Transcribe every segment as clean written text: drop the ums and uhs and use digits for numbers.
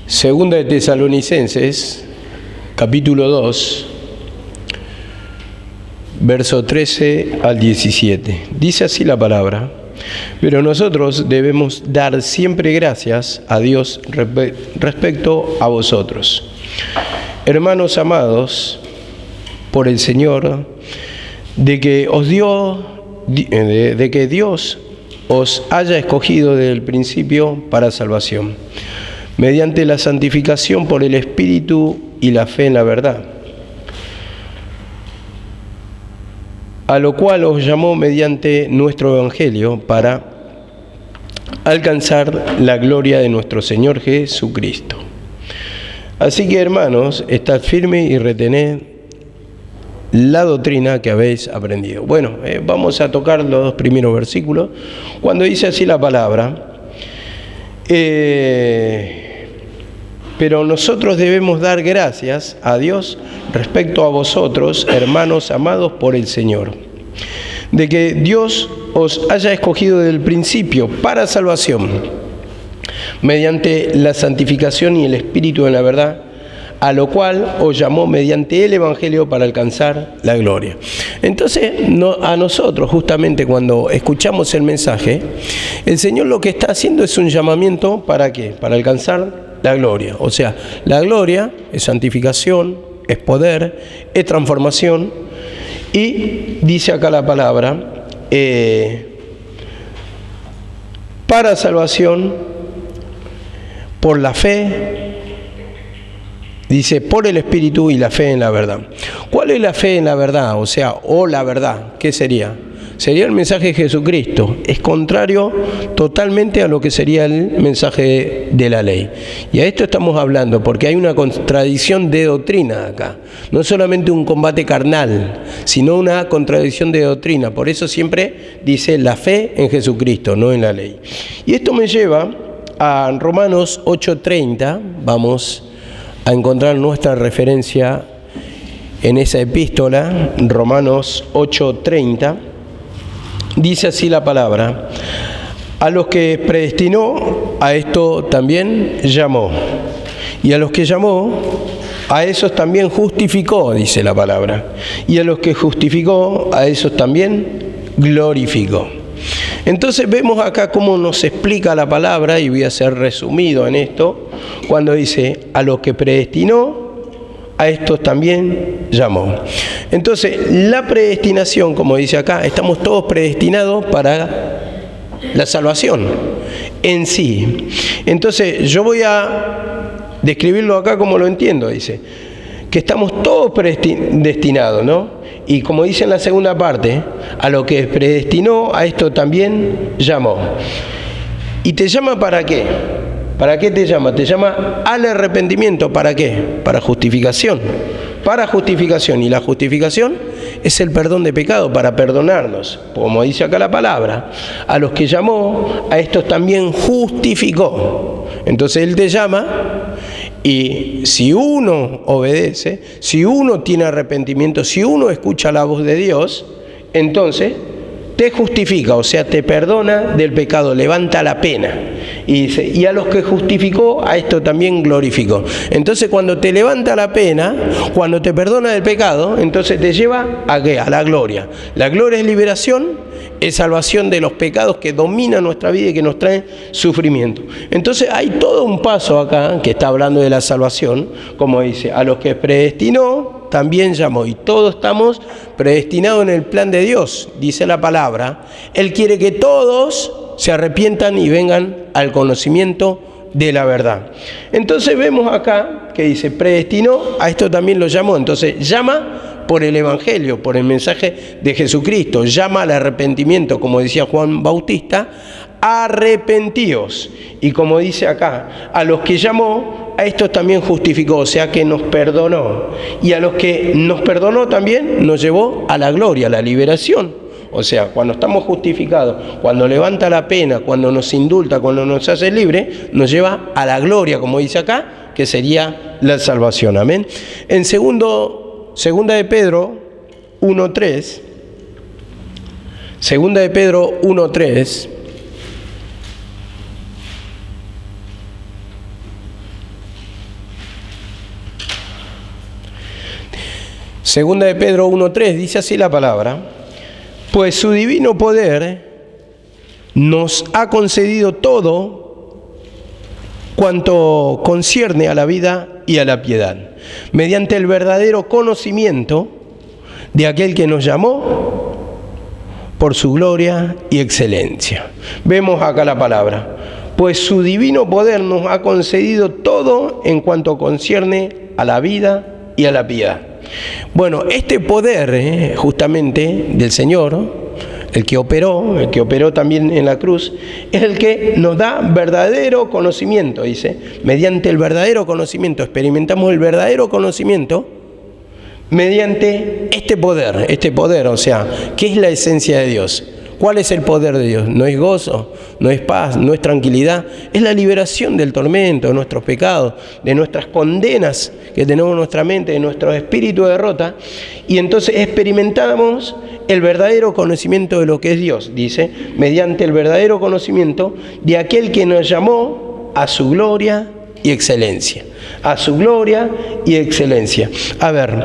Segunda de Tesalonicenses, capítulo 2, verso 13 al 17. Dice así la palabra: pero nosotros debemos dar siempre gracias a Dios respecto a vosotros, hermanos amados por el Señor, de que Dios os haya escogido desde el principio para salvación, mediante la santificación por el Espíritu y la fe en la verdad, a lo cual os llamó mediante nuestro Evangelio para alcanzar la gloria de nuestro Señor Jesucristo. Así que, hermanos, estad firmes y retened la doctrina que habéis aprendido. Bueno, vamos a tocar los dos primeros versículos. Cuando dice así la palabra, pero nosotros debemos dar gracias a Dios respecto a vosotros, hermanos amados por el Señor, de que Dios os haya escogido desde el principio para salvación, mediante la santificación y el Espíritu en la verdad, a lo cual os llamó mediante el Evangelio para alcanzar la gloria. Entonces, a nosotros, justamente cuando escuchamos el mensaje, el Señor lo que está haciendo es un llamamiento, ¿para qué? Para alcanzar la gloria. O sea, la gloria es santificación, es poder, es transformación. Y dice acá la palabra, para salvación, por la fe, dice, por el Espíritu y la fe en la verdad. ¿Cuál es la fe en la verdad? O sea, la verdad, ¿qué sería? Sería el mensaje de Jesucristo. Es contrario totalmente a lo que sería el mensaje de la ley. Y a esto estamos hablando porque hay una contradicción de doctrina acá. No solamente un combate carnal, sino una contradicción de doctrina. Por eso siempre dice la fe en Jesucristo, no en la ley. Y esto me lleva a Romanos 8:30. Vamos a encontrar nuestra referencia en esa epístola, Romanos 8:30. Dice así la palabra: a los que predestinó, a esto también llamó, y a los que llamó, a esos también justificó, dice la palabra, y a los que justificó, a esos también glorificó. Entonces vemos acá cómo nos explica la palabra, y voy a ser resumido en esto, cuando dice, a los que predestinó, a estos también llamó. Entonces, la predestinación, como dice acá, estamos todos predestinados para la salvación en sí. Entonces, yo voy a describirlo acá como lo entiendo, dice, que estamos todos predestinados, ¿no? Y como dice en la segunda parte, a lo que predestinó, a esto también llamó. ¿Y te llama para qué? ¿Para qué te llama? Te llama al arrepentimiento. ¿Para qué? Para justificación. Para justificación. Y la justificación es el perdón de pecado, para perdonarnos. Como dice acá la palabra, a los que llamó, a estos también justificó. Entonces Él te llama, y si uno obedece, si uno tiene arrepentimiento, si uno escucha la voz de Dios, entonces te justifica, o sea, te perdona del pecado, levanta la pena. Y dice, y a los que justificó, a esto también glorificó. Entonces, cuando te levanta la pena, cuando te perdona del pecado, entonces te lleva ¿a qué? A la gloria. La gloria es liberación, es salvación de los pecados que dominan nuestra vida y que nos traen sufrimiento. Entonces, hay todo un paso acá que está hablando de la salvación, como dice, a los que predestinó, también llamó, y todos estamos predestinados en el plan de Dios, dice la palabra. Él quiere que todos se arrepientan y vengan al conocimiento de la verdad. Entonces vemos acá que dice, predestinó, a esto también lo llamó. Entonces llama por el Evangelio, por el mensaje de Jesucristo, llama al arrepentimiento, como decía Juan Bautista, arrepentíos. Y como dice acá, a los que llamó, a estos también justificó, o sea que nos perdonó. Y a los que nos perdonó también nos llevó a la gloria, a la liberación. O sea, cuando estamos justificados, cuando levanta la pena, cuando nos indulta, cuando nos hace libre, nos lleva a la gloria, como dice acá, que sería la salvación. Amén. En segunda de Pedro 1:3, segunda de Pedro 1:3, Segunda de Pedro 1:3 dice así la palabra: pues su divino poder nos ha concedido todo cuanto concierne a la vida y a la piedad, mediante el verdadero conocimiento de aquel que nos llamó por su gloria y excelencia. Vemos acá la palabra: pues su divino poder nos ha concedido todo en cuanto concierne a la vida y a la piedad. Bueno, este poder justamente del Señor, el que operó también en la cruz, es el que nos da verdadero conocimiento, dice. Mediante el verdadero conocimiento, experimentamos el verdadero conocimiento mediante este poder, o sea, ¿qué es la esencia de Dios? ¿Cuál es el poder de Dios? No es gozo, no es paz, no es tranquilidad, es la liberación del tormento, de nuestros pecados, de nuestras condenas que tenemos en nuestra mente, de nuestro espíritu de derrota, y entonces experimentamos el verdadero conocimiento de lo que es Dios, dice, mediante el verdadero conocimiento de aquel que nos llamó a su gloria y excelencia. A su gloria y excelencia. A ver,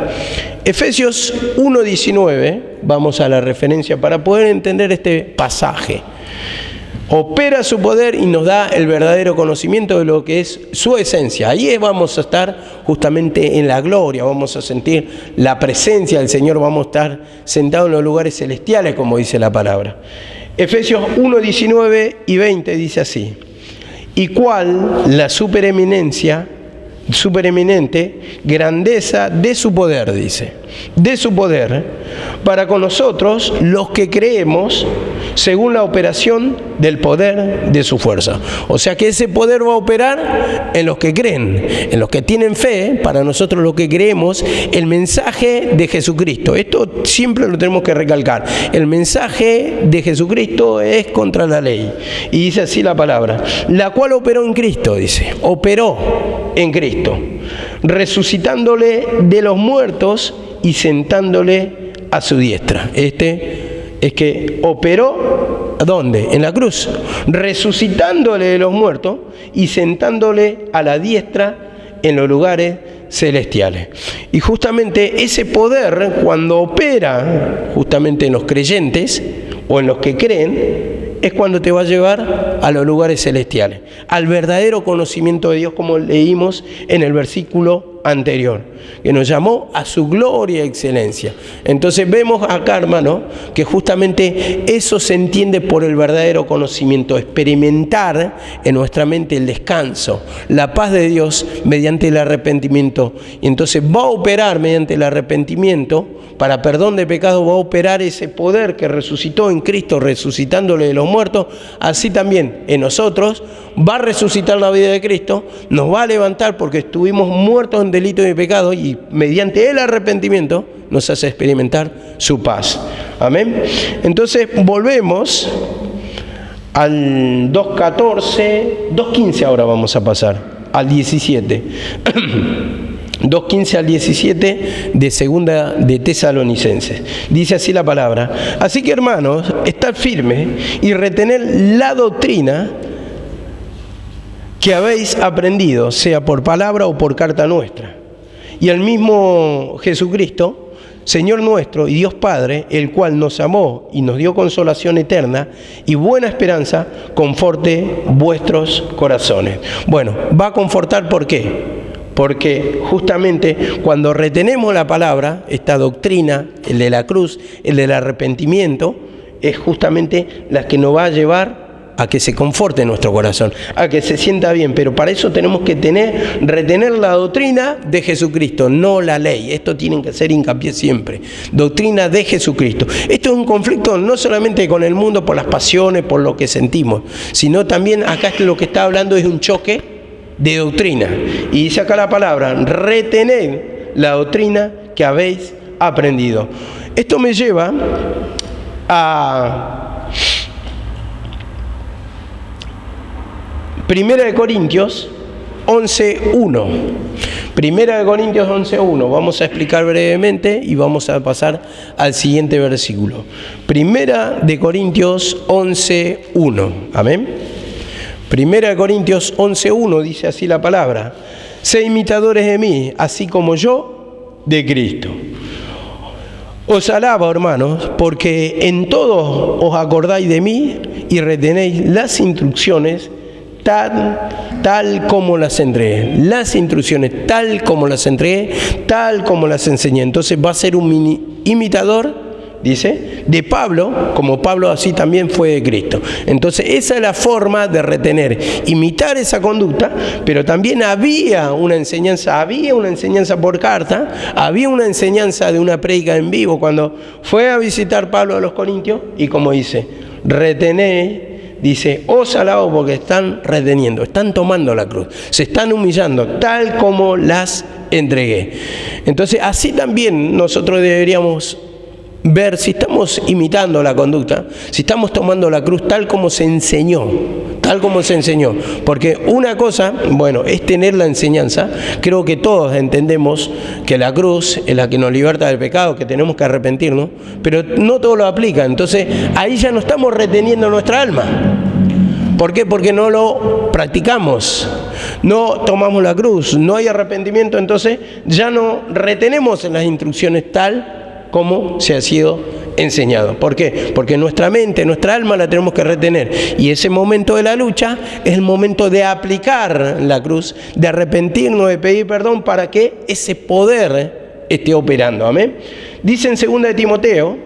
Efesios 1:19, vamos a la referencia para poder entender este pasaje. Opera su poder y nos da el verdadero conocimiento de lo que es su esencia. Ahí vamos a estar justamente en la gloria, vamos a sentir la presencia del Señor, vamos a estar sentados en los lugares celestiales, como dice la palabra. Efesios 1:19 y 20 dice así: y cuál la supereminente grandeza de su poder, dice, de su poder, para con nosotros los que creemos, según la operación del poder de su fuerza. O sea que ese poder va a operar en los que creen, en los que tienen fe, para nosotros los que creemos, el mensaje de Jesucristo. Esto siempre lo tenemos que recalcar. El mensaje de Jesucristo es contra la ley. Y dice así la palabra: la cual operó en Cristo, dice, operó en Cristo, resucitándole de los muertos y sentándole a su diestra. Es que operó, ¿dónde? En la cruz, resucitándole de los muertos y sentándole a la diestra en los lugares celestiales. Y justamente ese poder, cuando opera justamente en los creyentes o en los que creen, es cuando te va a llevar a los lugares celestiales, al verdadero conocimiento de Dios, como leímos en el versículo anterior, que nos llamó a su gloria y excelencia. Entonces vemos acá, hermano, que justamente eso se entiende por el verdadero conocimiento, experimentar en nuestra mente el descanso, la paz de Dios mediante el arrepentimiento. Y entonces va a operar mediante el arrepentimiento, para perdón de pecados, va a operar ese poder que resucitó en Cristo, resucitándole de los muertos. Así también en nosotros va a resucitar la vida de Cristo, nos va a levantar porque estuvimos muertos en delitos y pecado, y mediante el arrepentimiento nos hace experimentar su paz. Amén. Entonces volvemos al 2:14, 2:15 ahora vamos a pasar, al 17. 2:15 al 17 de segunda de Tesalonicenses. Dice así la palabra: así que, hermanos, estad firmes y retened la doctrina que habéis aprendido, sea por palabra o por carta nuestra. Y el mismo Jesucristo, Señor nuestro y Dios Padre, el cual nos amó y nos dio consolación eterna y buena esperanza, conforte vuestros corazones. Bueno, va a confortar, ¿por qué? Porque justamente cuando retenemos la palabra, esta doctrina, el de la cruz, el del arrepentimiento, es justamente la que nos va a llevar a que se conforte nuestro corazón, a que se sienta bien. Pero para eso tenemos que retener la doctrina de Jesucristo, no la ley. Esto tienen que hacer hincapié siempre. Doctrina de Jesucristo. Esto es un conflicto no solamente con el mundo por las pasiones, por lo que sentimos, sino también acá lo que está hablando es un choque de doctrina. Y dice acá la palabra: retened la doctrina que habéis aprendido. Esto me lleva a Primera de Corintios 11:1. Primera de Corintios 11:1. Vamos a explicar brevemente y vamos a pasar al siguiente versículo. Primera de Corintios 11:1. Amén. Primera de Corintios 11:1 dice así la palabra: sé imitadores de mí, así como yo de Cristo. Os alabo, hermanos, porque en todo os acordáis de mí y retenéis las instrucciones tal como las entregué. Las instrucciones tal como las entregué, tal como las enseñé. Entonces va a ser un imitador, dice, de Pablo, como Pablo así también fue de Cristo. Entonces esa es la forma de retener, imitar esa conducta, pero también había una enseñanza por carta, había una enseñanza de una prédica en vivo cuando fue a visitar Pablo a los Corintios, y como dice, retener, dice, os alabo porque están reteniendo, están tomando la cruz, se están humillando, tal como las entregué. Entonces así también nosotros deberíamos ver si estamos imitando la conducta, si estamos tomando la cruz tal como se enseñó, porque una cosa, bueno, es tener la enseñanza. Creo que todos entendemos que la cruz es la que nos liberta del pecado, que tenemos que arrepentirnos, pero no todo lo aplica. Entonces ahí ya no estamos reteniendo nuestra alma. ¿Por qué? Porque no lo practicamos, no tomamos la cruz, no hay arrepentimiento, entonces ya no retenemos en las instrucciones tal como se ha sido enseñado. ¿Por qué? Porque nuestra mente, nuestra alma la tenemos que retener. Y ese momento de la lucha es el momento de aplicar la cruz, de arrepentirnos, de pedir perdón para que ese poder esté operando. Amén. Dice en 2 de Timoteo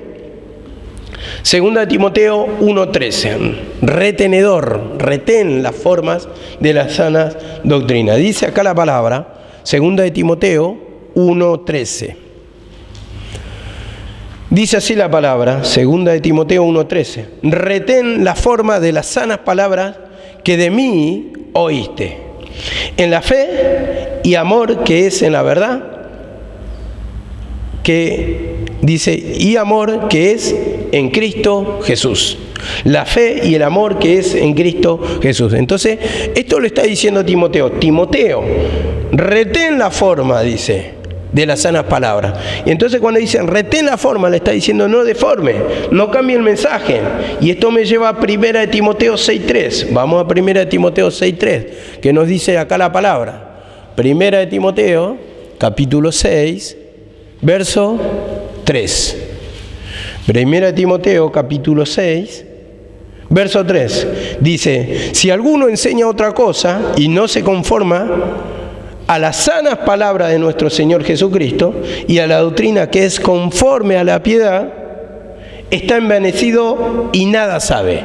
1:13, retenedor, retén las formas de las sanas doctrinas. Dice acá la palabra, 2 de Timoteo 1:13. Dice así la palabra, 2 de Timoteo 1:13, retén la forma de las sanas palabras que de mí oíste, en la fe y amor que es en la verdad, que dice, y amor que es en Cristo Jesús. La fe y el amor que es en Cristo Jesús. Entonces, esto lo está diciendo Timoteo. Timoteo, retén la forma, dice, de las sanas palabras. Y entonces cuando dicen retén la forma, le está diciendo no deforme, no cambie el mensaje. Y esto me lleva a 1 de Timoteo 6:3. Vamos a 1 de Timoteo 6:3, que nos dice acá la palabra. 1 de Timoteo, capítulo 6, verso 3. 1 de Timoteo, capítulo 6, verso 3. Dice, si alguno enseña otra cosa y no se conforma a las sanas palabras de nuestro Señor Jesucristo y a la doctrina que es conforme a la piedad, está envanecido y nada sabe.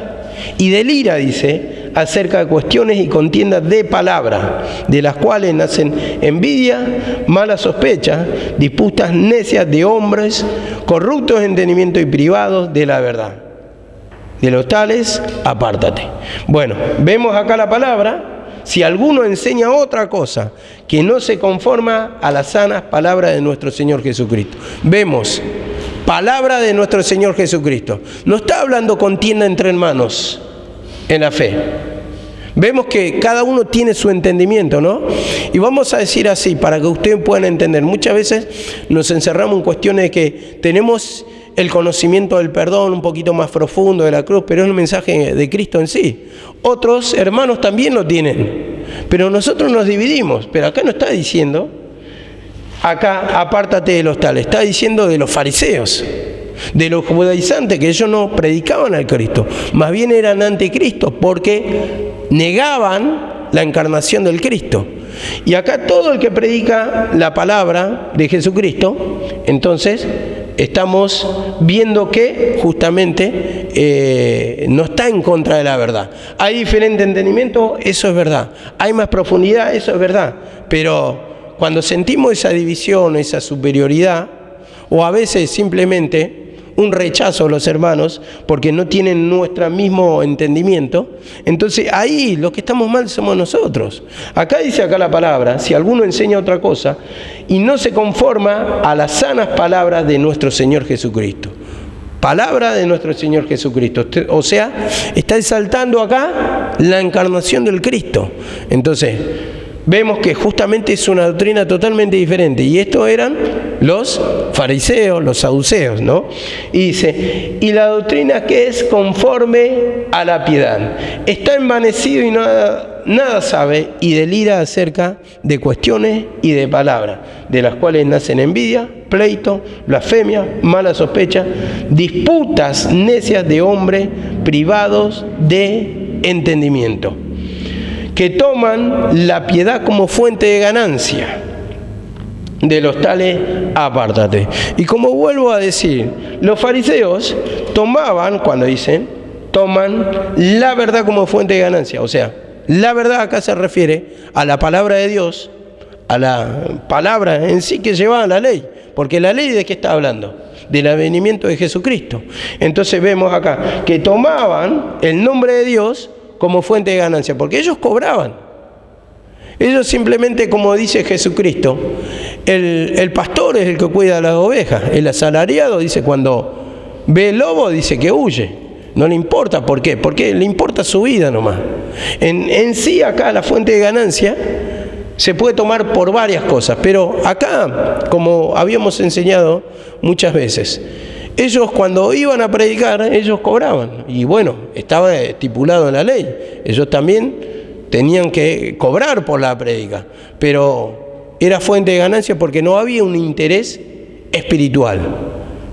Y delira, dice, acerca de cuestiones y contiendas de palabra, de las cuales nacen envidia, malas sospechas, disputas necias de hombres, corruptos de entendimiento y privados de la verdad. De los tales, apártate. Bueno, vemos acá la palabra. Si alguno enseña otra cosa que no se conforma a las sanas palabras de nuestro Señor Jesucristo. Vemos, palabra de nuestro Señor Jesucristo. No está hablando contienda entre hermanos en la fe. Vemos que cada uno tiene su entendimiento, ¿no? Y vamos a decir así, para que ustedes puedan entender. Muchas veces nos encerramos en cuestiones de que tenemos el conocimiento del perdón un poquito más profundo de la cruz, pero es un mensaje de Cristo en sí. Otros hermanos también lo tienen, pero nosotros nos dividimos. Pero acá no está diciendo, acá apártate de los tales, está diciendo de los fariseos, de los judaizantes, que ellos no predicaban al Cristo, más bien eran anticristos porque negaban la encarnación del Cristo. Y acá todo el que predica la palabra de Jesucristo, entonces estamos viendo que justamente no está en contra de la verdad. Hay diferente entendimiento, eso es verdad. Hay más profundidad, eso es verdad. Pero cuando sentimos esa división, esa superioridad, o a veces simplemente un rechazo a los hermanos porque no tienen nuestro mismo entendimiento, entonces ahí los que estamos mal somos nosotros. Acá dice acá la palabra, si alguno enseña otra cosa y no se conforma a las sanas palabras de nuestro Señor Jesucristo. Palabra de nuestro Señor Jesucristo. O sea, está exaltando acá la encarnación del Cristo. Entonces, vemos que justamente es una doctrina totalmente diferente. Y estos eran los fariseos, los saduceos, ¿no? Y dice, y la doctrina que es conforme a la piedad. Está envanecido y nada sabe, y delira acerca de cuestiones y de palabras, de las cuales nacen envidia, pleito, blasfemia, mala sospecha, disputas necias de hombres privados de entendimiento, que toman la piedad como fuente de ganancia. De los tales, apártate. Y como vuelvo a decir, los fariseos toman la verdad como fuente de ganancia. O sea, la verdad acá se refiere a la palabra de Dios, a la palabra en sí que llevaba la ley. Porque la ley, ¿de qué está hablando? Del advenimiento de Jesucristo. Entonces vemos acá que tomaban el nombre de Dios como fuente de ganancia, porque ellos cobraban. Ellos simplemente, como dice Jesucristo, el pastor es el que cuida a las ovejas. El asalariado, dice, cuando ve el lobo, dice que huye. No le importa. ¿Por qué? Porque le importa su vida nomás. En sí, acá la fuente de ganancia se puede tomar por varias cosas, pero acá, como habíamos enseñado muchas veces, ellos cuando iban a predicar, ellos cobraban. Y bueno, estaba estipulado en la ley. Ellos también tenían que cobrar por la prédica, pero era fuente de ganancia porque no había un interés espiritual,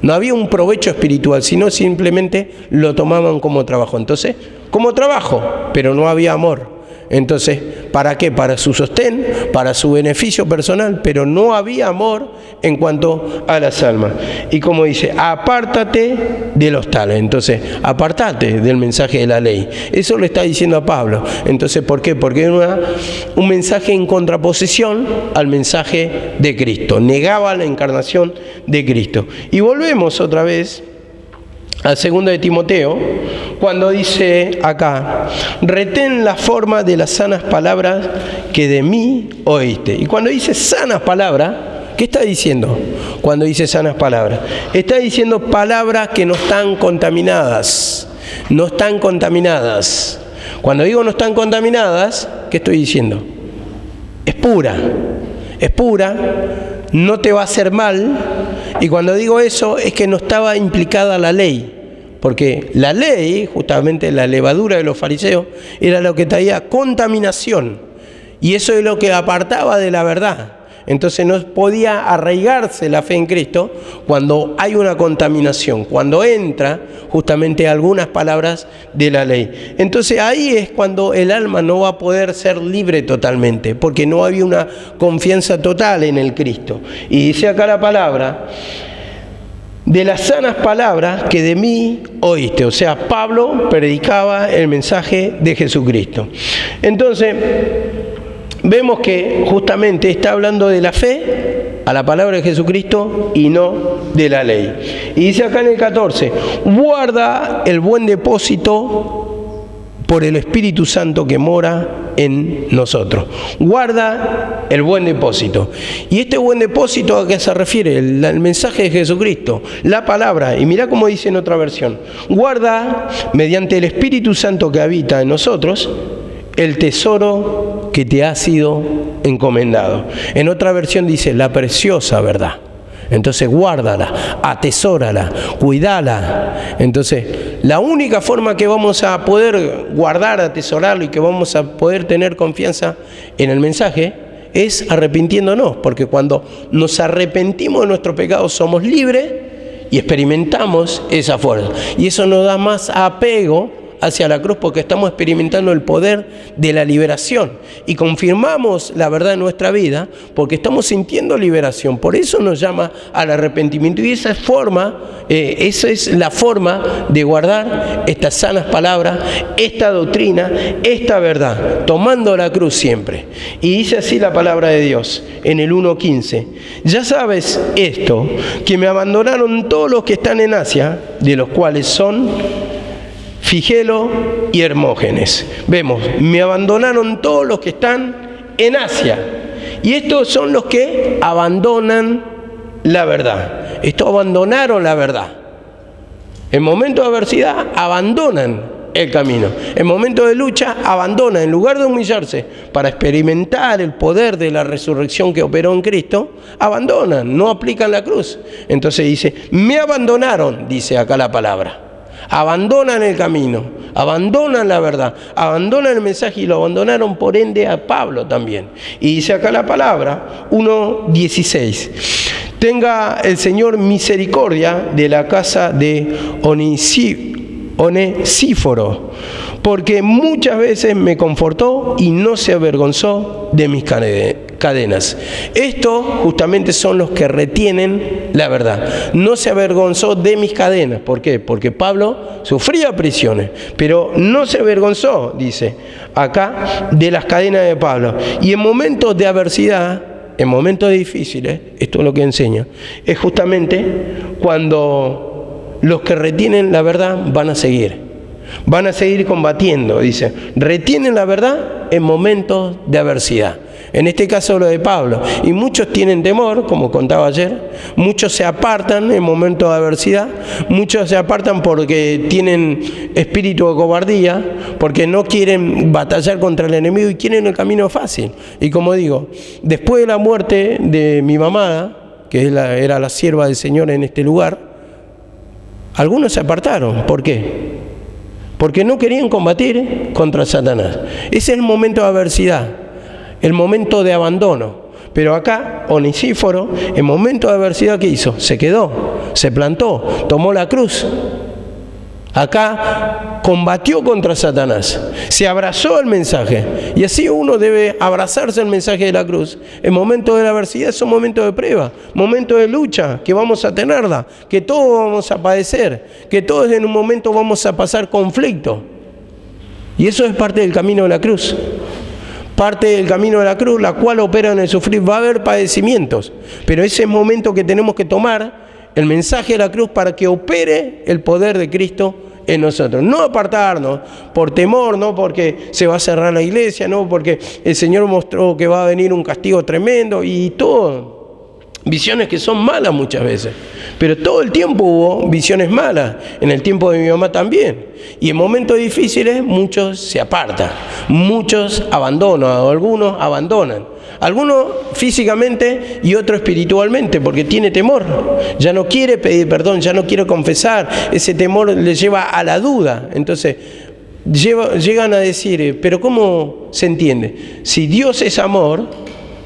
no había un provecho espiritual, sino simplemente lo tomaban como trabajo. Entonces, como trabajo, pero no había amor. Entonces, ¿para qué? Para su sostén, para su beneficio personal, pero no había amor en cuanto a las almas. Y como dice, apártate de los tales. Entonces, apártate del mensaje de la ley. Eso le está diciendo a Pablo. Entonces, ¿por qué? Porque era un mensaje en contraposición al mensaje de Cristo. Negaba la encarnación de Cristo. Y volvemos otra vez a 2 de Timoteo, cuando dice acá, retén la forma de las sanas palabras que de mí oíste. Y cuando dice sanas palabras, ¿qué está diciendo? Cuando dice sanas palabras, está diciendo palabras que no están contaminadas. No están contaminadas. Cuando digo no están contaminadas, ¿qué estoy diciendo? Es pura. Es pura, no te va a hacer mal. Y cuando digo eso es que no estaba implicada la ley, porque la ley, justamente la levadura de los fariseos, era lo que traía contaminación, y eso es lo que apartaba de la verdad. Entonces no podía arraigarse la fe en Cristo cuando hay una contaminación, cuando entra justamente algunas palabras de la ley. Entonces ahí es cuando el alma no va a poder ser libre totalmente, porque no había una confianza total en el Cristo. Y dice acá la palabra, de las sanas palabras que de mí oíste. O sea, Pablo predicaba el mensaje de Jesucristo. Entonces vemos que justamente está hablando de la fe a la palabra de Jesucristo y no de la ley. Y dice acá en el 14, guarda el buen depósito por el Espíritu Santo que mora en nosotros. Guarda el buen depósito. Y este buen depósito, ¿a qué se refiere? El mensaje de Jesucristo, la palabra. Y mirá cómo dice en otra versión, guarda mediante el Espíritu Santo que habita en nosotros el tesoro que te ha sido encomendado. En otra versión dice la preciosa verdad. Entonces guárdala, atesórala, cuidala. Entonces la única forma que vamos a poder guardar, atesorarlo y que vamos a poder tener confianza en el mensaje es arrepintiéndonos, porque cuando nos arrepentimos de nuestros pecados somos libres y experimentamos esa fuerza. Y eso nos da más apego hacia la cruz, porque estamos experimentando el poder de la liberación y confirmamos la verdad en nuestra vida porque estamos sintiendo liberación. Por eso nos llama al arrepentimiento, y esa es la forma de guardar estas sanas palabras, esta doctrina, esta verdad, tomando la cruz siempre. Y dice así la palabra de Dios en el 1:15, ya sabes esto, que me abandonaron todos los que están en Asia, de los cuales son Figelo y Hermógenes. Vemos, me abandonaron todos los que están en Asia. Y estos son los que abandonan la verdad. Estos abandonaron la verdad. En momentos de adversidad abandonan el camino. En momentos de lucha abandonan, en lugar de humillarse para experimentar el poder de la resurrección que operó en Cristo, abandonan, no aplican la cruz. Entonces dice, me abandonaron, dice acá la palabra. Abandonan el camino, abandonan la verdad, abandonan el mensaje y lo abandonaron por ende a Pablo también. Y dice acá la palabra, 1:16. Tenga el Señor misericordia de la casa de Onesíforo, porque muchas veces me confortó y no se avergonzó de mis cadenas. Estos justamente son los que retienen la verdad. No se avergonzó de mis cadenas. ¿Por qué? Porque Pablo sufría prisiones, pero no se avergonzó, dice acá, de las cadenas de Pablo. Y en momentos de adversidad, en momentos difíciles, esto es lo que enseña, es justamente cuando los que retienen la verdad van a seguir combatiendo, dice, retienen la verdad en momentos de adversidad. En este caso lo de Pablo. Y muchos tienen temor, como contaba ayer, muchos se apartan en momentos de adversidad, muchos se apartan porque tienen espíritu de cobardía, porque no quieren batallar contra el enemigo y quieren el camino fácil. Y como digo, después de la muerte de mi mamá, que era la sierva del Señor en este lugar, algunos se apartaron. ¿Por qué? Porque no querían combatir contra Satanás. Ese es el momento de adversidad, el momento de abandono. Pero acá, Onesíforo, en momento de adversidad, ¿qué hizo? Se quedó, se plantó, tomó la cruz. Acá combatió contra Satanás, se abrazó al mensaje. Y así uno debe abrazarse al mensaje de la cruz. En momentos de la adversidad son momentos de prueba, momentos de lucha, que vamos a tenerla, que todos vamos a padecer, que todos en un momento vamos a pasar conflicto. Y eso es parte del camino de la cruz. Parte del camino de la cruz, la cual opera en el sufrir. Va a haber padecimientos, pero ese es el momento que tenemos que tomar el mensaje de la cruz para que opere el poder de Cristo en nosotros. No apartarnos por temor, no porque se va a cerrar la iglesia, no porque el Señor mostró que va a venir un castigo tremendo y todo. Visiones que son malas muchas veces, pero todo el tiempo hubo visiones malas, en el tiempo de mi mamá también. Y en momentos difíciles muchos se apartan, muchos abandonan, o algunos abandonan. Algunos físicamente y otros espiritualmente, porque tiene temor. Ya no quiere pedir perdón, ya no quiere confesar. Ese temor le lleva a la duda. Entonces llegan a decir, pero ¿cómo se entiende? Si Dios es amor,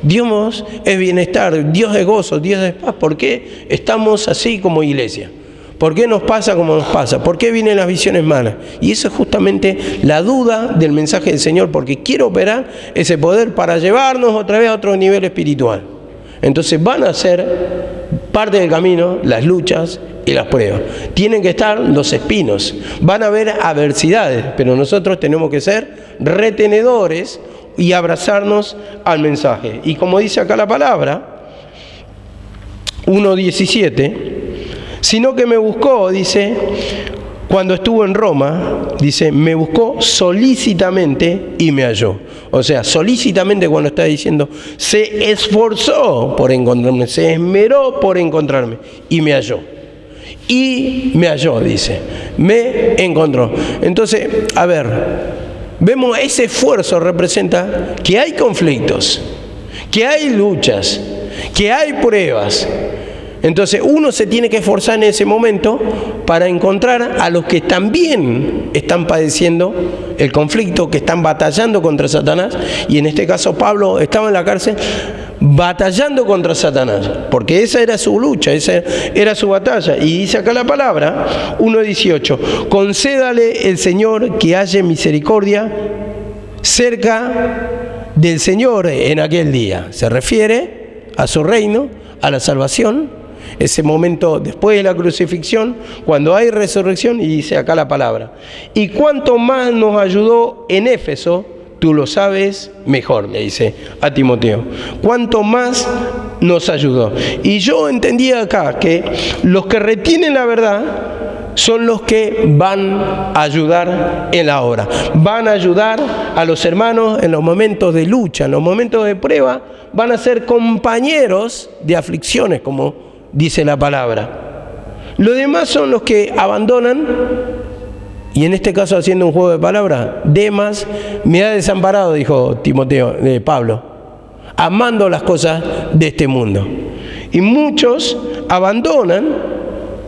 Dios es bienestar, Dios es gozo, Dios es paz, ¿por qué estamos así como iglesia? ¿Por qué nos pasa como nos pasa? ¿Por qué vienen las visiones malas? Y eso es justamente la duda del mensaje del Señor, porque quiere operar ese poder para llevarnos otra vez a otro nivel espiritual. Entonces van a ser parte del camino las luchas y las pruebas. Tienen que estar los espinos, van a haber adversidades, pero nosotros tenemos que ser retenedores y abrazarnos al mensaje. Y como dice acá la palabra, 1:17, sino que me buscó, dice, cuando estuvo en Roma, dice, me buscó solícitamente y me halló. O sea, solícitamente cuando está diciendo, se esforzó por encontrarme, se esmeró por encontrarme y me halló. Y me halló, dice, me encontró. Entonces, a ver, vemos ese esfuerzo representa que hay conflictos, que hay luchas, que hay pruebas. Entonces uno se tiene que esforzar en ese momento para encontrar a los que también están padeciendo el conflicto, que están batallando contra Satanás. Y en este caso Pablo estaba en la cárcel batallando contra Satanás, porque esa era su lucha, esa era su batalla. Y dice acá la palabra, 1:18, concédale el Señor que haya misericordia cerca del Señor en aquel día. Se refiere a su reino, a la salvación, ese momento después de la crucifixión, cuando hay resurrección. Y dice acá la palabra, y cuánto más nos ayudó en Éfeso, tú lo sabes mejor, le dice a Timoteo, cuánto más nos ayudó. Y yo entendía acá que los que retienen la verdad son los que van a ayudar en la obra, van a ayudar a los hermanos en los momentos de lucha, en los momentos de prueba, van a ser compañeros de aflicciones, como dice la palabra. Los demás son los que abandonan Y en este caso, haciendo un juego de palabras, Demas me ha desamparado, dijo Pablo, amando las cosas de este mundo. Y muchos abandonan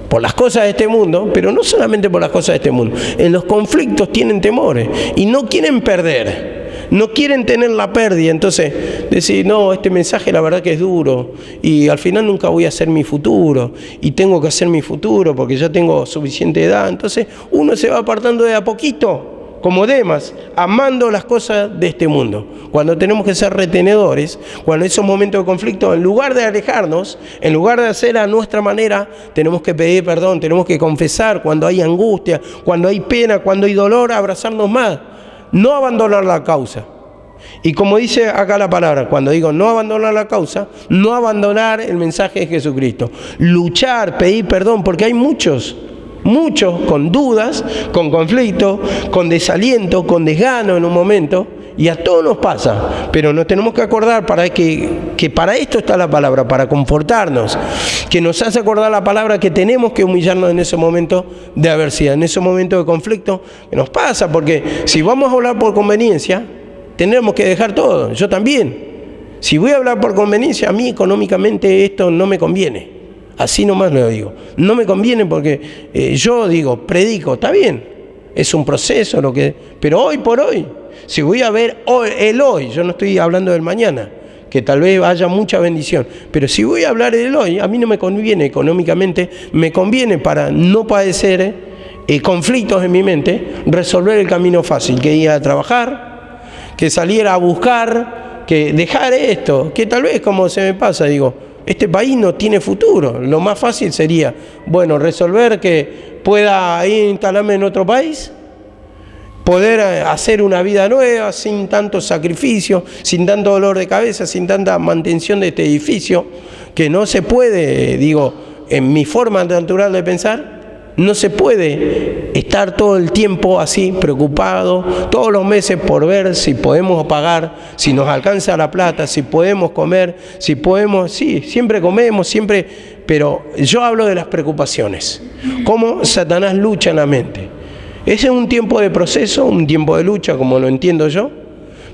por las cosas de este mundo, pero no solamente por las cosas de este mundo. En los conflictos tienen temores y no quieren perder, no quieren tener la pérdida. Entonces, decir, no, este mensaje la verdad que es duro y al final nunca voy a hacer mi futuro y tengo que hacer mi futuro porque ya tengo suficiente edad. Entonces, uno se va apartando de a poquito, como Demas, amando las cosas de este mundo. Cuando tenemos que ser retenedores, cuando en esos momentos de conflicto, en lugar de alejarnos, en lugar de hacer a nuestra manera, tenemos que pedir perdón, tenemos que confesar cuando hay angustia, cuando hay pena, cuando hay dolor, abrazarnos más, no abandonar la causa. Y como dice acá la palabra, cuando digo no abandonar la causa, no abandonar el mensaje de Jesucristo, luchar, pedir perdón, porque hay muchos con dudas, con conflicto, con desaliento, con desgano en un momento, y a todos nos pasa, pero nos tenemos que acordar que para esto está la palabra, para confortarnos, que nos hace acordar la palabra que tenemos que humillarnos en ese momento de adversidad, en ese momento de conflicto que nos pasa, porque si vamos a hablar por conveniencia, tendremos que dejar todo, yo también. Si voy a hablar por conveniencia, a mí económicamente esto no me conviene. Así nomás lo digo. No me conviene porque yo digo, predico, está bien, es un proceso, pero hoy por hoy, si voy a ver el hoy, yo no estoy hablando del mañana, que tal vez haya mucha bendición, pero si voy a hablar del hoy, a mí no me conviene económicamente, me conviene para no padecer conflictos en mi mente, resolver el camino fácil, que ir a trabajar, que salir a buscar, que dejar esto, que tal vez como se me pasa, digo, este país no tiene futuro. Lo más fácil sería, bueno, resolver que pueda instalarme en otro país, poder hacer una vida nueva sin tanto sacrificio, sin tanto dolor de cabeza, sin tanta mantención de este edificio, que no se puede, digo, en mi forma natural de pensar, no se puede estar todo el tiempo así, preocupado, todos los meses por ver si podemos pagar, si nos alcanza la plata, si podemos comer, si podemos, sí, siempre comemos, siempre, pero yo hablo de las preocupaciones, cómo Satanás lucha en la mente. Ese es un tiempo de proceso, un tiempo de lucha, como lo entiendo yo,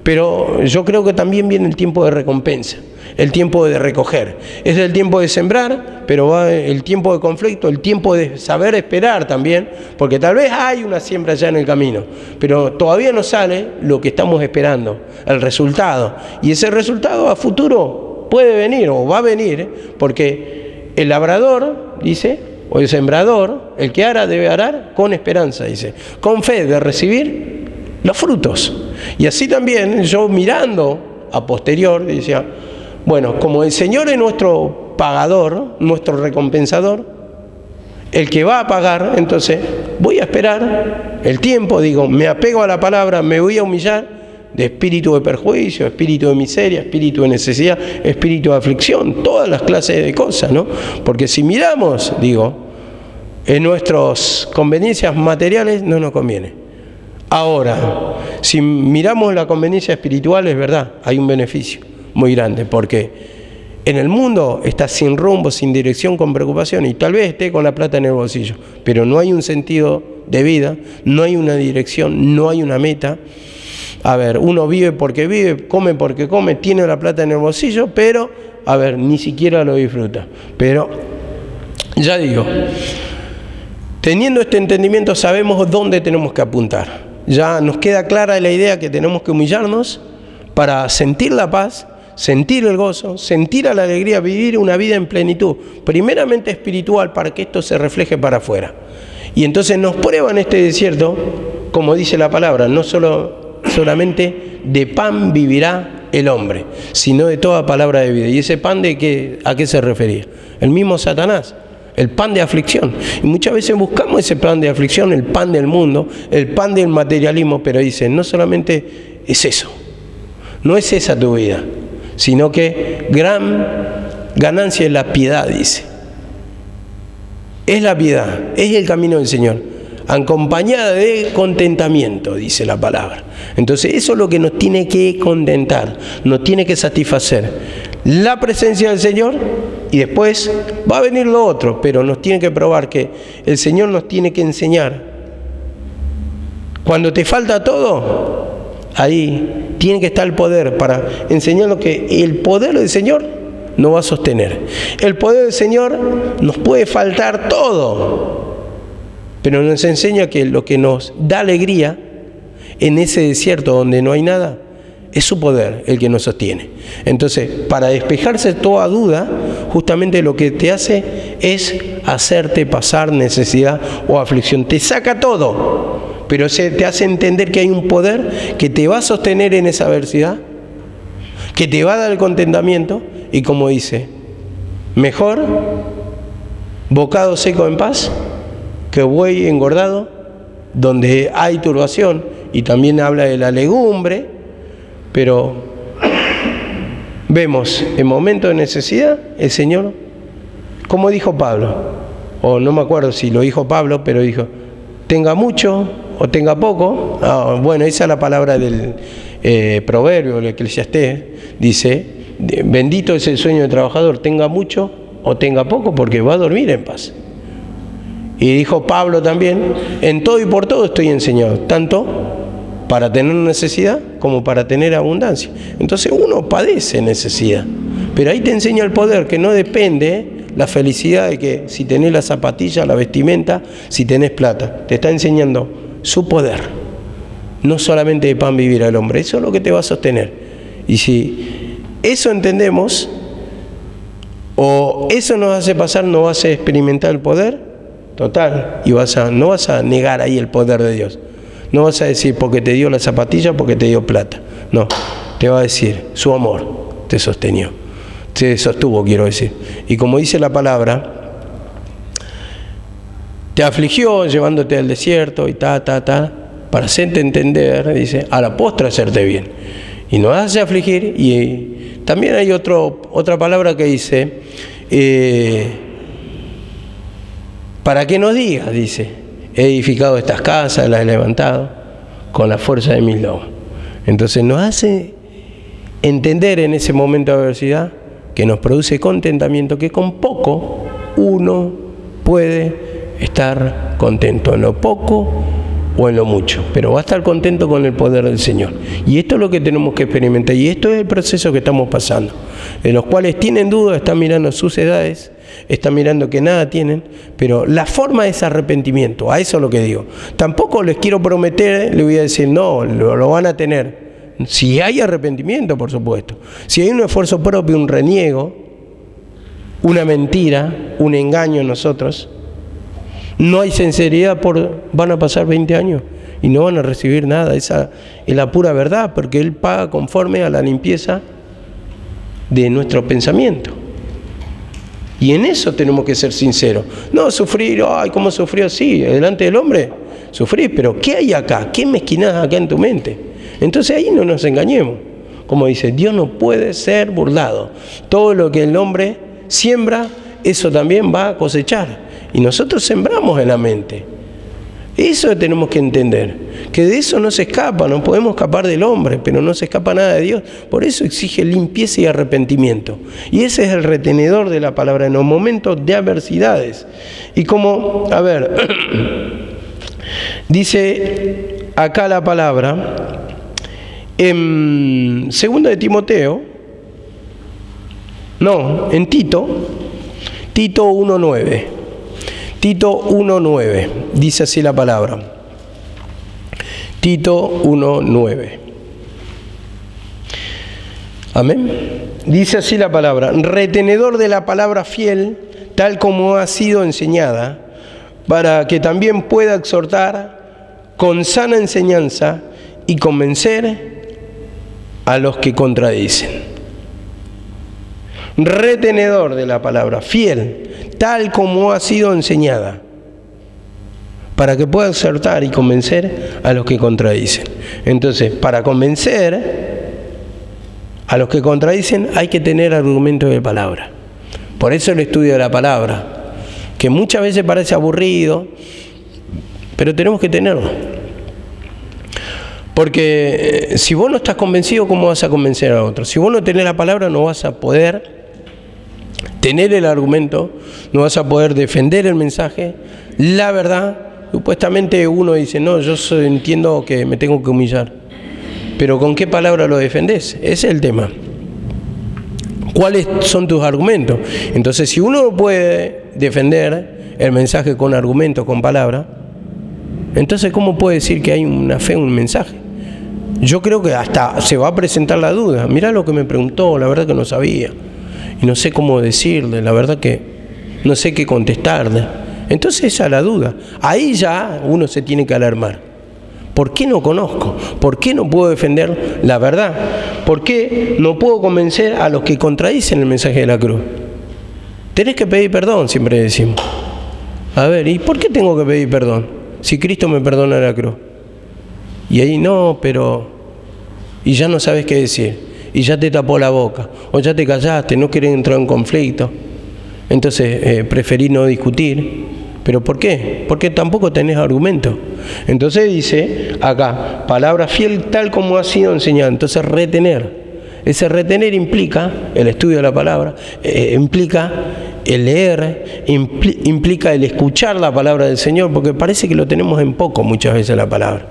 pero yo creo que también viene el tiempo de recompensa. El tiempo de recoger, es el tiempo de sembrar, pero va el tiempo de conflicto, el tiempo de saber esperar también, porque tal vez hay una siembra ya en el camino, pero todavía no sale lo que estamos esperando, el resultado, y ese resultado a futuro puede venir o va a venir, porque el labrador, dice, o el sembrador, el que ara debe arar con esperanza, dice, con fe de recibir los frutos. Y así también yo mirando a posterior decía, bueno, como el Señor es nuestro pagador, nuestro recompensador, el que va a pagar, entonces voy a esperar el tiempo, digo, me apego a la palabra, me voy a humillar de espíritu de perjuicio, espíritu de miseria, espíritu de necesidad, espíritu de aflicción, todas las clases de cosas, ¿no? Porque si miramos, digo, en nuestras conveniencias materiales no nos conviene. Ahora, si miramos la conveniencia espiritual, es verdad, hay un beneficio muy grande, porque en el mundo está sin rumbo, sin dirección, con preocupación, y tal vez esté con la plata en el bolsillo, pero no hay un sentido de vida, no hay una dirección, no hay una meta. A ver, uno vive porque vive, come porque come, tiene la plata en el bolsillo, pero, a ver, ni siquiera lo disfruta. Pero, ya digo, teniendo este entendimiento sabemos dónde tenemos que apuntar. Ya nos queda clara la idea que tenemos que humillarnos para sentir la paz, sentir el gozo, sentir la alegría, vivir una vida en plenitud, primeramente espiritual, para que esto se refleje para afuera. Y entonces nos prueba en este desierto, como dice la palabra, no solamente de pan vivirá el hombre, sino de toda palabra de vida. ¿Y ese pan a qué se refería? El mismo Satanás, el pan de aflicción. Y muchas veces buscamos ese pan de aflicción, el pan del mundo, el pan del materialismo, pero dice, no solamente es eso, no es esa tu vida, sino que gran ganancia es la piedad, dice. Es la piedad, es el camino del Señor, acompañada de contentamiento, dice la palabra. Entonces eso es lo que nos tiene que contentar, nos tiene que satisfacer. La presencia del Señor, y después va a venir lo otro, pero nos tiene que probar que el Señor nos tiene que enseñar Cuando te falta todo, ahí tiene que estar el poder para enseñarnos que el poder del Señor nos va a sostener. El poder del Señor nos puede faltar todo, pero nos enseña que lo que nos da alegría en ese desierto donde no hay nada, es su poder el que nos sostiene. Entonces, para despejarse toda duda, justamente lo que te hace es hacerte pasar necesidad o aflicción. Te saca todo, pero te hace entender que hay un poder que te va a sostener en esa adversidad, que te va a dar el contentamiento, y como dice, mejor bocado seco en paz que buey engordado donde hay turbación. Y también habla de la legumbre, pero vemos en momentos de necesidad el Señor, como dijo Pablo, o no me acuerdo si lo dijo Pablo, pero dijo, tenga mucho o tenga poco. Bueno, esa es la palabra del proverbio, el Eclesiastés, dice, bendito es el sueño del trabajador, tenga mucho o tenga poco, porque va a dormir en paz. Y dijo Pablo también, en todo y por todo estoy enseñado, tanto para tener necesidad como para tener abundancia. Entonces uno padece necesidad, pero ahí te enseña el poder, que no depende la felicidad de que si tenés la zapatilla, la vestimenta, si tenés plata. Te está enseñando su poder. No solamente de pan vivirá el hombre, eso es lo que te va a sostener. Y si eso entendemos, o eso nos hace pasar, no vas a experimentar el poder total, y no vas a negar ahí el poder de Dios. No vas a decir porque te dio la zapatilla, porque te dio plata. No, te va a decir, su amor te sostenió, te sostuvo, quiero decir. Y como dice la palabra, te afligió llevándote al desierto y para hacerte entender, dice, a la postre hacerte bien. Y nos hace afligir. Y también hay otra palabra que dice, para que nos diga, dice, he edificado estas casas, las he levantado con la fuerza de mis lomos. Entonces nos hace entender en ese momento de adversidad que nos produce contentamiento, que con poco uno puede estar contento, en lo poco o en lo mucho, pero va a estar contento con el poder del Señor. Y esto es lo que tenemos que experimentar, y esto es el proceso que estamos pasando. De los cuales tienen dudas, están mirando sus edades, están mirando que nada tienen, pero la forma es arrepentimiento. A eso es lo que digo. Tampoco les quiero prometer, le voy a decir, no, lo van a tener. Si hay arrepentimiento, por supuesto. Si hay un esfuerzo propio, un reniego, una mentira, un engaño en nosotros, no hay sinceridad, van a pasar 20 años y no van a recibir nada. Esa es la pura verdad, porque Él paga conforme a la limpieza de nuestro pensamiento. Y en eso tenemos que ser sinceros. No sufrir, ay, ¿cómo sufrió? Sí, delante del hombre sufrir, pero ¿qué hay acá? ¿Qué mezquinada acá en tu mente? Entonces ahí no nos engañemos. Como dice, Dios no puede ser burlado. Todo lo que el hombre siembra, eso también va a cosechar. Y nosotros sembramos en la mente. Eso tenemos que entender, que de eso no se escapa, no podemos escapar del hombre, pero no se escapa nada de Dios. Por eso exige limpieza y arrepentimiento. Y ese es el retenedor de la palabra en los momentos de adversidades. Y como, dice acá la palabra, en 2 de Timoteo, en Tito 1:9. Tito 1:9, dice así la palabra. Tito 1:9. Amén. Dice así la palabra, retenedor de la palabra fiel, tal como ha sido enseñada, para que también pueda exhortar con sana enseñanza y convencer a los que contradicen. Retenedor de la palabra fiel, tal como ha sido enseñada, para que pueda exhortar y convencer a los que contradicen. Entonces, para convencer a los que contradicen hay que tener argumentos de palabra. Por eso el estudio de la palabra, que muchas veces parece aburrido, pero tenemos que tenerlo. Porque si vos no estás convencido, ¿cómo vas a convencer a otros? Si vos no tenés la palabra, no vas a poder tener el argumento, no vas a poder defender el mensaje, la verdad, supuestamente uno dice, no, yo entiendo que me tengo que humillar. Pero ¿con qué palabra lo defendés? Ese es el tema. ¿Cuáles son tus argumentos? Entonces, si uno no puede defender el mensaje con argumentos, con palabras, entonces ¿cómo puede decir que hay una fe en un mensaje? Yo creo que hasta se va a presentar la duda. Mirá lo que me preguntó, la verdad que no sabía. Y no sé cómo decirle, la verdad que no sé qué contestarle. Entonces esa es la duda. Ahí ya uno se tiene que alarmar. ¿Por qué no conozco? ¿Por qué no puedo defender la verdad? ¿Por qué no puedo convencer a los que contradicen el mensaje de la cruz? Tenés que pedir perdón, siempre decimos. A ver, ¿y por qué tengo que pedir perdón? Si Cristo me perdona en la cruz. Y ahí no, pero... Y ya no sabes qué decir. Y ya te tapó la boca. O ya te callaste, no querés entrar en conflicto. Entonces preferís no discutir. ¿Pero por qué? Porque tampoco tenés argumento. Entonces dice acá, palabra fiel tal como ha sido enseñada. Entonces retener. Ese retener implica el estudio de la palabra, implica el leer, implica el escuchar la palabra del Señor, porque parece que lo tenemos en poco muchas veces la palabra.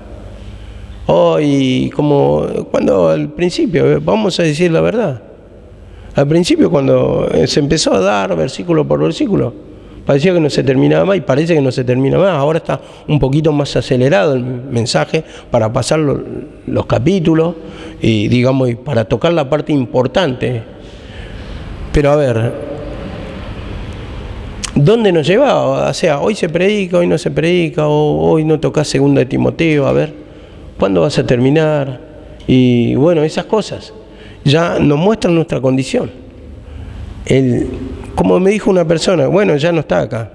Y como cuando al principio, vamos a decir la verdad, al principio cuando se empezó a dar versículo por versículo, parecía que no se terminaba más y parece que no se termina más. Ahora está un poquito más acelerado el mensaje para pasar los capítulos y digamos y para tocar la parte importante. Pero a ver, ¿dónde nos lleva? O sea, hoy se predica, hoy no se predica, o hoy no tocás 2 de Timoteo, a ver, ¿cuándo vas a terminar? Y bueno, esas cosas ya nos muestran nuestra condición. Como me dijo una persona, bueno, ya no está acá,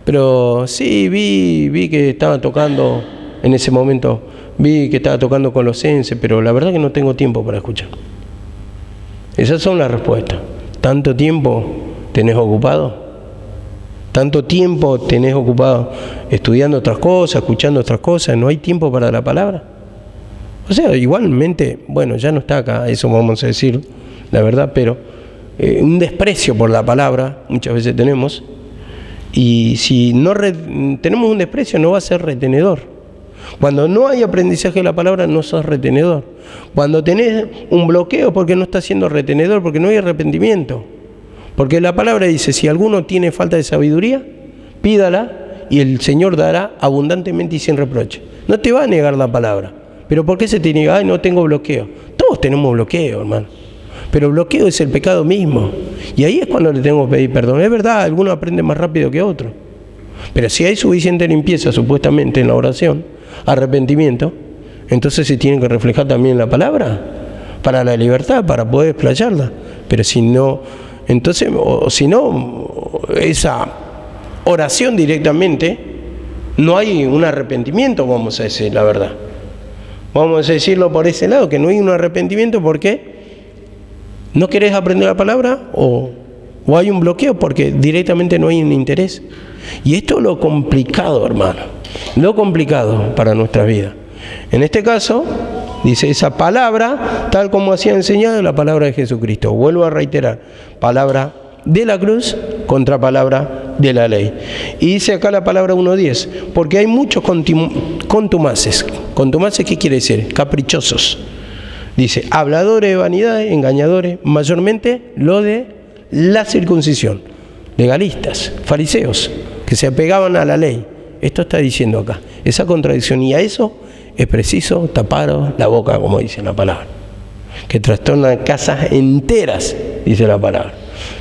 pero sí vi que estaba tocando en ese momento, vi que estaba tocando Colosenses, pero la verdad que no tengo tiempo para escuchar. Esas son las respuestas. ¿Tanto tiempo tenés ocupado? ¿Tanto tiempo tenés ocupado estudiando otras cosas, escuchando otras cosas? ¿No hay tiempo para la palabra? O sea, igualmente, bueno, ya no está acá, eso vamos a decir, la verdad, pero un desprecio por la palabra muchas veces tenemos, y si no tenemos un desprecio no va a ser retenedor. Cuando no hay aprendizaje de la palabra no sos retenedor. Cuando tenés un bloqueo porque no estás siendo retenedor, porque no hay arrepentimiento. Porque la palabra dice, si alguno tiene falta de sabiduría, pídala y el Señor dará abundantemente y sin reproche. No te va a negar la palabra. ¿Pero por qué se te niega? Ay, no tengo bloqueo. Todos tenemos bloqueo, hermano. Pero el bloqueo es el pecado mismo. Y ahí es cuando le tengo que pedir perdón. Es verdad, algunos aprenden más rápido que otros. Pero si hay suficiente limpieza, supuestamente, en la oración, arrepentimiento, entonces se tiene que reflejar también la palabra para la libertad, para poder explayarla. Pero si no, entonces, o si no, esa oración directamente, no hay un arrepentimiento, vamos a decir la verdad. Vamos a decirlo por ese lado, que no hay un arrepentimiento porque ¿no querés aprender la palabra? ¿O hay un bloqueo porque directamente no hay un interés? Y esto es lo complicado, hermano. Lo complicado para nuestra vida. En este caso, dice esa palabra, tal como hacía enseñado la palabra de Jesucristo. Vuelvo a reiterar, palabra de la cruz contra palabra de la ley. Y dice acá la palabra 1:10, porque hay muchos contumaces. ¿Contumaces qué quiere decir? Caprichosos. Dice, habladores de vanidades, engañadores, mayormente lo de la circuncisión, legalistas, fariseos, que se apegaban a la ley. Esto está diciendo acá, esa contradicción, y a eso es preciso tapar la boca, como dice la palabra, que trastornan casas enteras, dice la palabra.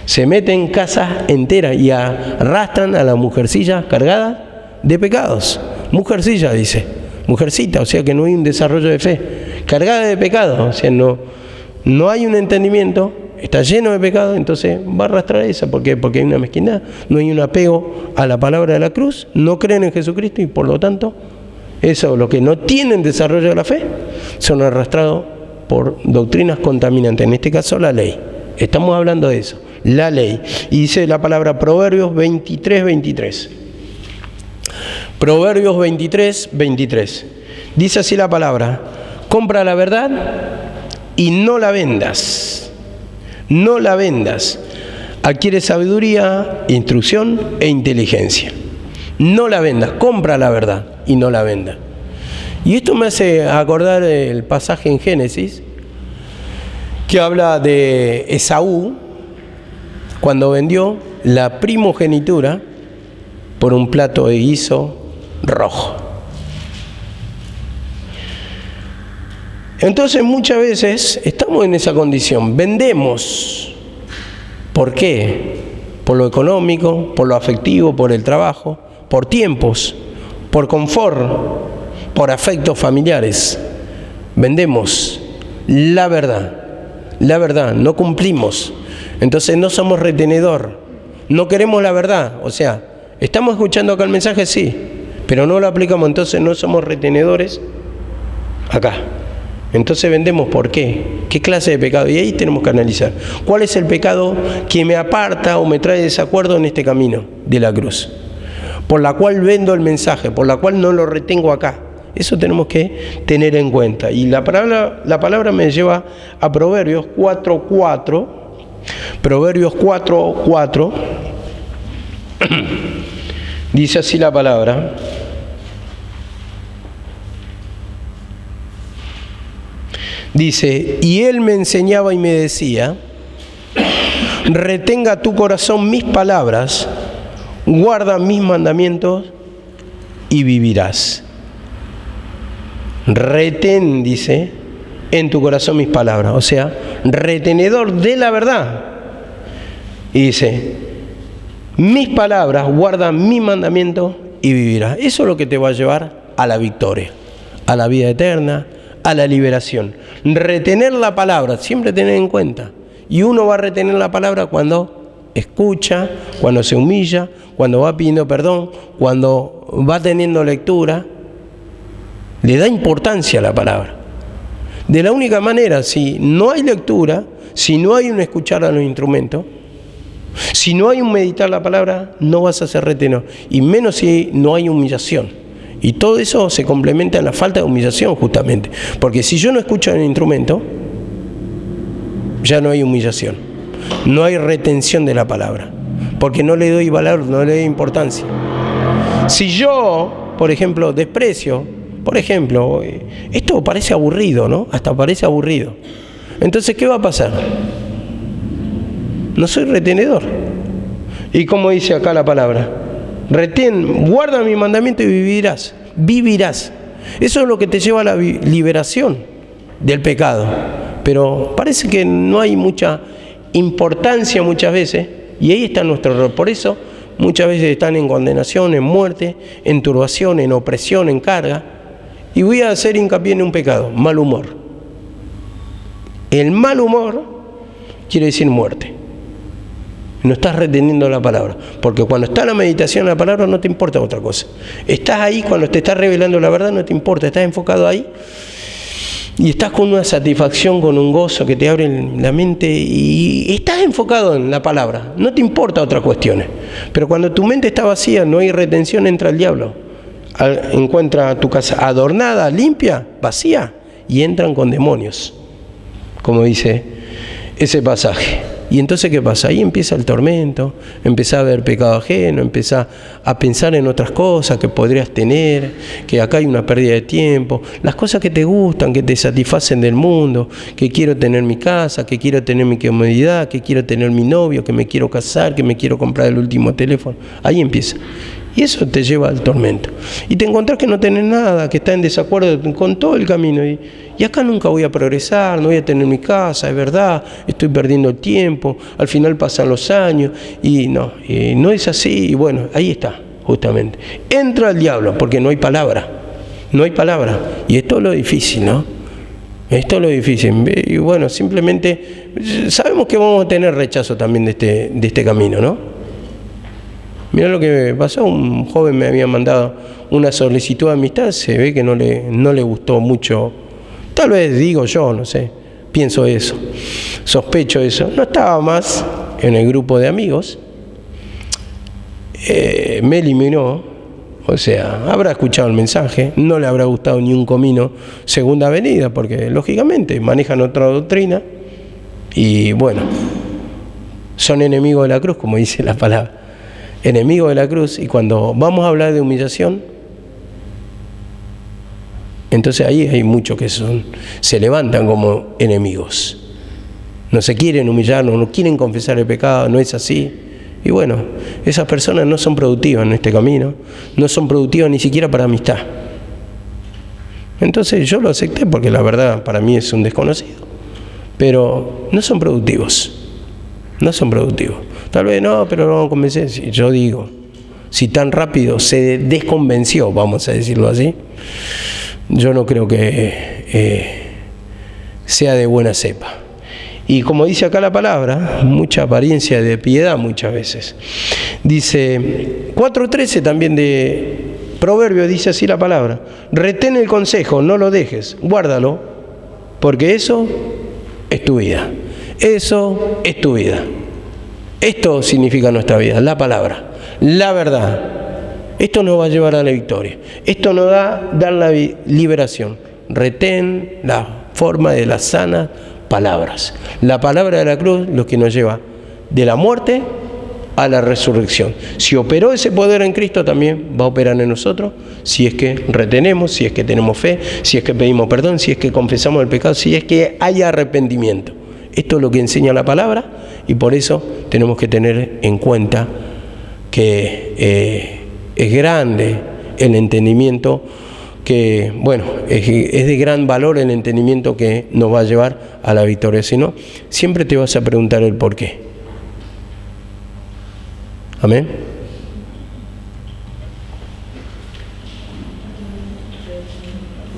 Se meten en casas enteras y arrastran a la mujercilla cargada de pecados. Mujercilla, dice, mujercita, o sea que no hay un desarrollo de fe. Cargada de pecado, o sea, no hay un entendimiento, está lleno de pecado, entonces va a arrastrar esa. ¿Por qué? Porque hay una mezquindad, no hay un apego a la palabra de la cruz, no creen en Jesucristo y por lo tanto, eso, los que no tienen desarrollo de la fe, son arrastrados por doctrinas contaminantes, en este caso la ley. Estamos hablando de eso, la ley. Y dice la palabra Proverbios 23:23. Proverbios 23:23. Dice así la palabra: compra la verdad y no la vendas. No la vendas. Adquiere sabiduría, instrucción e inteligencia. no la vendas, compra la verdad y no la vendas. Y esto me hace acordar el pasaje en Génesis que habla de Esaú cuando vendió la primogenitura por un plato de guiso rojo. Entonces muchas veces estamos en esa condición, vendemos. ¿Por qué? Por lo económico, por lo afectivo, por el trabajo, por tiempos, por confort, por afectos familiares. Vendemos la verdad, no cumplimos. Entonces no somos retenedor, no queremos la verdad. O sea, estamos escuchando acá el mensaje, sí, pero no lo aplicamos, entonces no somos retenedores acá. Entonces vendemos, ¿por qué? ¿Qué clase de pecado? Y ahí tenemos que analizar. ¿Cuál es el pecado que me aparta o me trae desacuerdo en este camino de la cruz? Por la cual vendo el mensaje, por la cual no lo retengo acá. Eso tenemos que tener en cuenta. Y la palabra me lleva a Proverbios 4:4. Proverbios 4:4. Dice así la palabra. Dice, y él me enseñaba y me decía, retenga tu corazón mis palabras, guarda mis mandamientos y vivirás. Retén, dice, en tu corazón mis palabras, o sea, retenedor de la verdad. Y dice, mis palabras, guarda mis mandamientos y vivirás. Eso es lo que te va a llevar a la victoria, a la vida eterna, a la liberación. Retener la palabra, siempre tener en cuenta. Y uno va a retener la palabra cuando escucha, cuando se humilla, cuando va pidiendo perdón, cuando va teniendo lectura. Le da importancia a la palabra. De la única manera, si no hay lectura, si no hay un escuchar a los instrumentos, si no hay un meditar la palabra, no vas a ser retenedor. Y menos si no hay humillación. Y todo eso se complementa en la falta de humillación, justamente. Porque si yo no escucho el instrumento, ya no hay humillación. No hay retención de la palabra. Porque no le doy valor, no le doy importancia. Si yo, por ejemplo, desprecio, esto parece aburrido, ¿no? Hasta parece aburrido. Entonces, ¿qué va a pasar? No soy retenedor. Y como dice acá la palabra, retén, guarda mi mandamiento y vivirás. Vivirás. Eso es lo que te lleva a la liberación del pecado. Pero parece que no hay mucha importancia muchas veces, y ahí está nuestro error. Por eso muchas veces están en condenación, en muerte, en turbación, en opresión, en carga. Y voy a hacer hincapié en un pecado, mal humor. El mal humor quiere decir muerte. No estás reteniendo la palabra, porque cuando está la meditación la palabra no te importa otra cosa. Estás ahí, cuando te estás revelando la verdad no te importa, estás enfocado ahí y estás con una satisfacción, con un gozo que te abre la mente y estás enfocado en la palabra, no te importa otras cuestiones. Pero cuando tu mente está vacía, no hay retención, entra el diablo. Encuentra tu casa adornada, limpia, vacía, y entran con demonios, como dice ese pasaje. Y entonces, ¿qué pasa? Ahí empieza el tormento, empieza a ver pecado ajeno, empieza a pensar en otras cosas que podrías tener, que acá hay una pérdida de tiempo, las cosas que te gustan, que te satisfacen del mundo, que quiero tener mi casa, que quiero tener mi comodidad, que quiero tener mi novio, que me quiero casar, que me quiero comprar el último teléfono. Ahí empieza. Y eso te lleva al tormento. Y te encontrás que no tenés nada, que estás en desacuerdo con todo el camino. Y acá nunca voy a progresar, no voy a tener mi casa, es verdad, estoy perdiendo el tiempo, al final pasan los años, y no es así. Y bueno, ahí está, justamente. Entra el diablo, porque no hay palabra. No hay palabra. Y esto es lo difícil, ¿no? Esto es lo difícil. Y bueno, simplemente sabemos que vamos a tener rechazo también de este camino, ¿no? Mirá lo que me pasó, un joven me había mandado una solicitud de amistad, se ve que no le gustó mucho, tal vez digo yo, no sé, pienso eso, sospecho eso. No estaba más en el grupo de amigos, me eliminó, o sea, habrá escuchado el mensaje, no le habrá gustado ni un comino Segunda Avenida, porque lógicamente manejan otra doctrina y bueno, son enemigos de la cruz, como dice la palabra. enemigos de la cruz, y cuando vamos a hablar de humillación, entonces ahí hay muchos que se levantan como enemigos. No se quieren humillar, no quieren confesar el pecado, no es así. Y bueno, esas personas no son productivas en este camino, no son productivas ni siquiera para amistad. Entonces yo lo acepté porque la verdad para mí es un desconocido. Pero no son productivos, no son productivos. Tal vez no, pero no convencer. Si yo digo, si tan rápido se desconvenció, vamos a decirlo así, yo no creo que sea de buena cepa. Y como dice acá la palabra, mucha apariencia de piedad muchas veces. Dice 4:13 también de Proverbios, dice así la palabra: retén el consejo, no lo dejes, guárdalo, porque eso es tu vida. Eso es tu vida. Esto significa nuestra vida, la palabra, la verdad. Esto nos va a llevar a la victoria. Esto nos da la liberación. Retén la forma de las sanas palabras. La palabra de la cruz, lo que nos lleva de la muerte a la resurrección. Si operó ese poder en Cristo, también va a operar en nosotros, si es que retenemos, si es que tenemos fe, si es que pedimos perdón, si es que confesamos el pecado, si es que hay arrepentimiento. Esto es lo que enseña la palabra, y por eso tenemos que tener en cuenta que es grande el entendimiento, que, bueno, es de gran valor el entendimiento que nos va a llevar a la victoria. Si no, siempre te vas a preguntar el por qué. Amén.